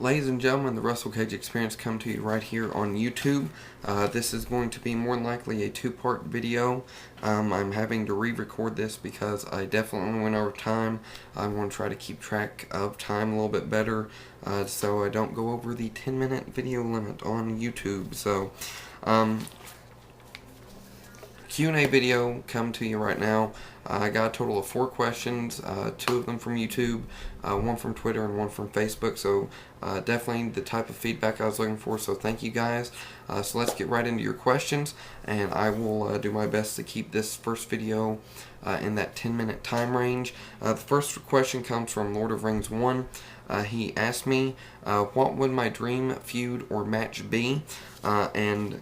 Ladies and gentlemen, the Russell Cage Experience come to you right here on YouTube. This is going to be more than likely a two-part video. I'm having to re-record this because I definitely went over time. I want to try to keep track of time a little bit better so I don't go over the 10-minute video limit on YouTube. So, Q&A video come to you right now. I got a total of 4 questions, 2 of them from YouTube, 1 from Twitter, and 1 from Facebook, so definitely the type of feedback I was looking for, so thank you guys. So let's get right into your questions, and I will do my best to keep this first video in that 10-minute time range. The first question comes from Lord of Rings 1. He asked me, what would my dream feud or match be? And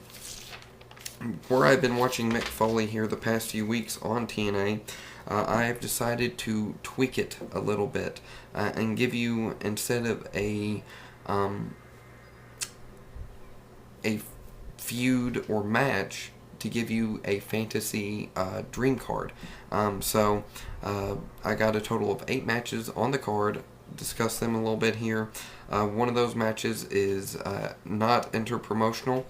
where I've been watching Mick Foley here the past few weeks on TNA, I have decided to tweak it a little bit and give you, instead of a feud or match, to give you a fantasy dream card. So I got a total of 8 matches on the card. Discuss them a little bit here. One of those matches is not interpromotional.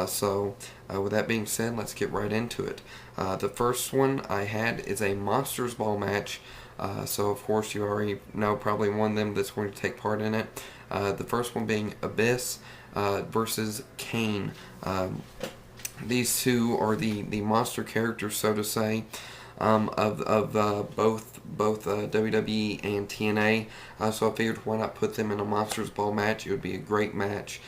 So with that being said, let's get right into it. The first one I had is a Monsters Ball match. So of course you already know probably one of them that's going to take part in it. The first one being Abyss versus Kane. These two are the monster characters, so to say, of both WWE and TNA. So I figured, why not put them in a Monsters Ball match? It would be a great match.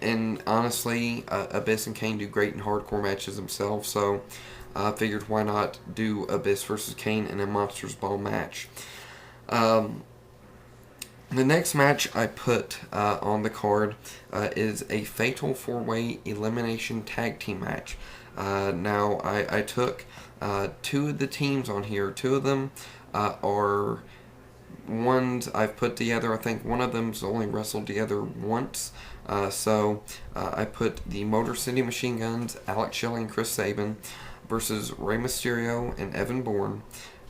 And honestly, Abyss and Kane do great in hardcore matches themselves, so I figured, why not do Abyss versus Kane in a Monsters Ball match. The next match I put on the card is a Fatal 4-Way Elimination Tag Team match. Now, I took 2 of the teams on here. 2 of them are ones I've put together. I think one of them's only wrestled together once. So I put the Motor City Machine Guns, Alex Shelley and Chris Sabin, versus Rey Mysterio and Evan Bourne,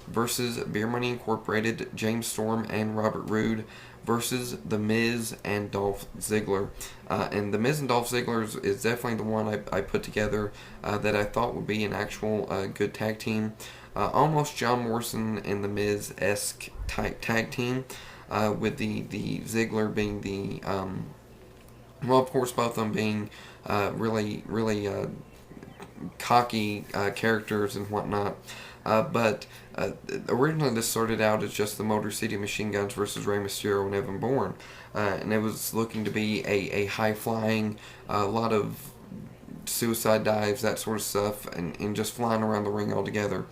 versus Beer Money Incorporated, James Storm and Robert Roode, versus The Miz and Dolph Ziggler. And The Miz and Dolph Ziggler is definitely the one I put together that I thought would be an actual good tag team. Almost John Morrison and The Miz-esque type tag team, with the Ziggler being the, well, of course, both of them being really cocky characters and whatnot. But originally this started out as just the Motor City Machine Guns versus Rey Mysterio and Evan Bourne. And it was looking to be a high-flying, a lot of suicide dives, that sort of stuff, and just flying around the ring altogether.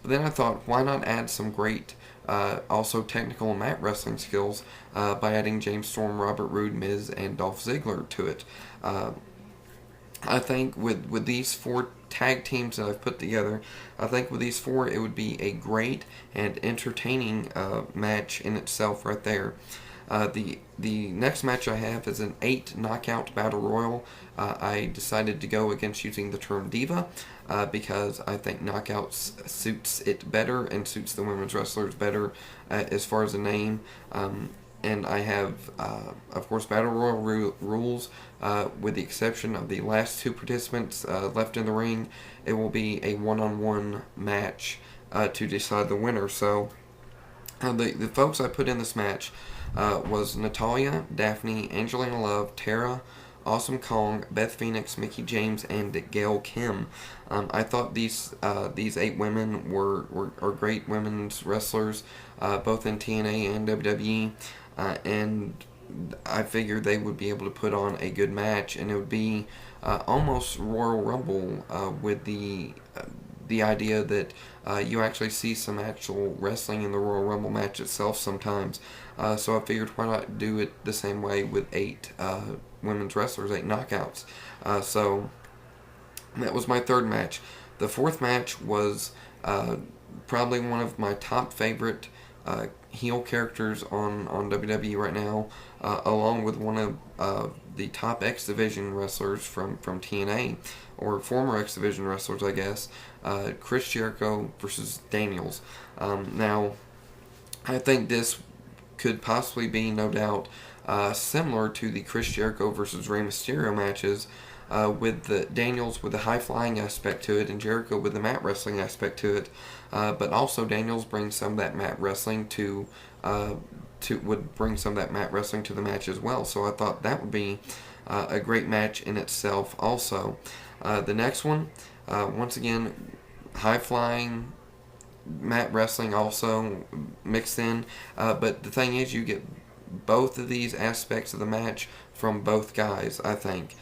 But then I thought, why not add some great, also technical mat wrestling skills by adding James Storm, Robert Roode, Miz, and Dolph Ziggler to it. I think with these 4 tag teams that I've put together, I think with these 4 it would be a great and entertaining match in itself right there. The next match I have is an 8 knockout battle royal. I decided to go against using the term diva because I think knockouts suits it better and suits the women's wrestlers better as far as the name. And I have, of course, battle royal rules, with the exception of the last 2 participants left in the ring. It will be a one-on-one match to decide the winner. So the folks I put in this match was Natalya, Daphne, Angelina Love, Tara, Awesome Kong, Beth Phoenix, Mickie James, and Gail Kim. I thought these 8 women are great women's wrestlers, both in TNA and WWE, and I figured they would be able to put on a good match, and it would be almost Royal Rumble, with the idea that you actually see some actual wrestling in the Royal Rumble match itself sometimes. So I figured, why not do it the same way with 8 women's wrestlers, 8 knockouts. So that was my third match. The fourth match was probably one of my top favorite heel characters on WWE right now, along with one of the top X Division wrestlers from TNA, or former X Division wrestlers, I guess, Chris Jericho versus Daniels. Now, I think this could possibly be, no doubt, similar to the Chris Jericho versus Rey Mysterio matches, with the Daniels with the high flying aspect to it, and Jericho with the mat wrestling aspect to it. But also Daniels brings some of that mat wrestling would bring some of that mat wrestling to the match as well. So I thought that would be a great match in itself. Also, the next one, once again, high flying mat wrestling also mixed in. But the thing is, you get both of these aspects of the match from both guys, I think.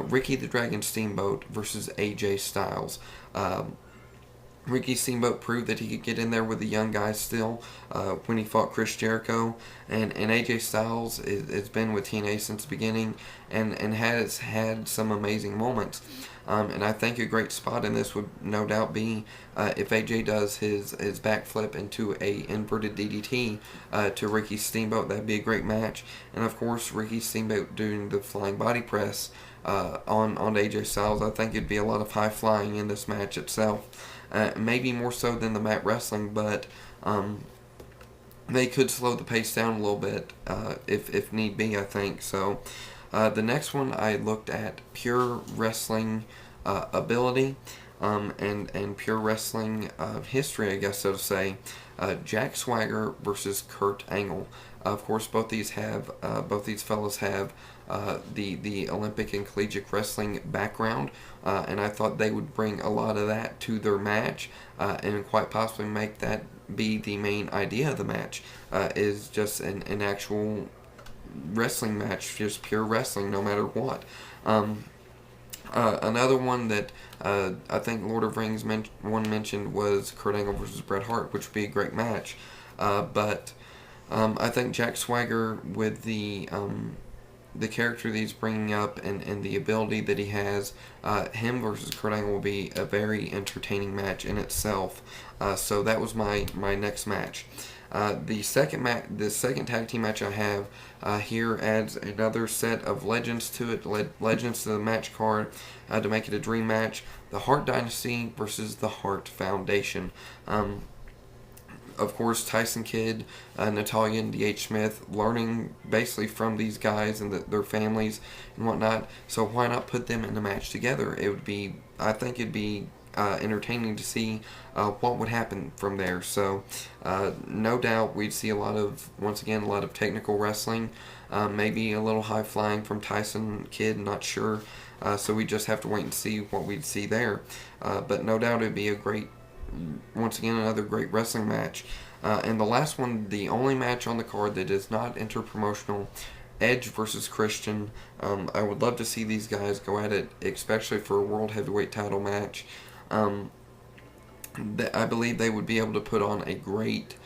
Ricky the Dragon Steamboat versus AJ Styles. Ricky Steamboat proved that he could get in there with the young guys still when he fought Chris Jericho. And AJ Styles has been with TNA since the beginning and has had some amazing moments. And I think a great spot in this would no doubt be if AJ does his backflip into a inverted DDT to Ricky Steamboat. That'd be a great match. And of course, Ricky Steamboat doing the flying body press on AJ Styles. I think it'd be a lot of high flying in this match itself. Maybe more so than the mat wrestling, but they could slow the pace down a little bit if need be, I think. So the next one I looked at pure wrestling ability and pure wrestling history, I guess so to say. Jack Swagger versus Kurt Angle. Of course, both these fellows have the Olympic and collegiate wrestling background, and I thought they would bring a lot of that to their match, and quite possibly make that be the main idea of the match, is just an actual wrestling match, just pure wrestling, no matter what. Another one that I think Lord of Rings mentioned was Kurt Angle versus Bret Hart, which would be a great match. But I think Jack Swagger, with the character that he's bringing up and the ability that he has, him versus Kurt Angle will be a very entertaining match in itself. So that was my next match. The second tag team match I have here adds another set of legends to it, legends to the match card to make it a dream match. The Hart Dynasty versus the Hart Foundation. Of course, Tyson Kidd, Natalya, and D.H. Smith, learning basically from these guys and their families and whatnot. So why not put them in a match together? I think it'd be entertaining to see what would happen from there. So no doubt we'd see once again, a lot of technical wrestling, maybe a little high flying from Tyson Kidd, not sure. So we just have to wait and see what we'd see there. But no doubt it'd be once again, another great wrestling match. And the last one, the only match on the card that is not interpromotional, Edge versus Christian. I would love to see these guys go at it, especially for a World Heavyweight title match. I believe they would be able to put on a great,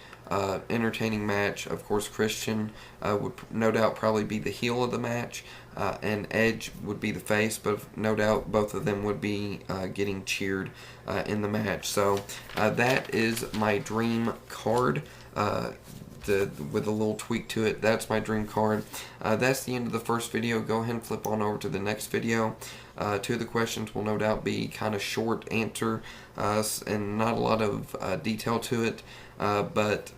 entertaining match. Of course, Christian would no doubt probably be the heel of the match, and Edge would be the face, but no doubt both of them would be getting cheered in the match. So that is my dream card. With a little tweak to it, that's my dream card. That's the end of the first video. Go ahead and flip on over to the next video. Two of the questions will no doubt be kind of short answer and not a lot of detail to it. But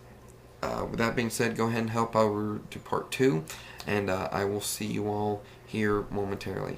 with that being said, go ahead and hop over to part 2, and I will see you all here momentarily.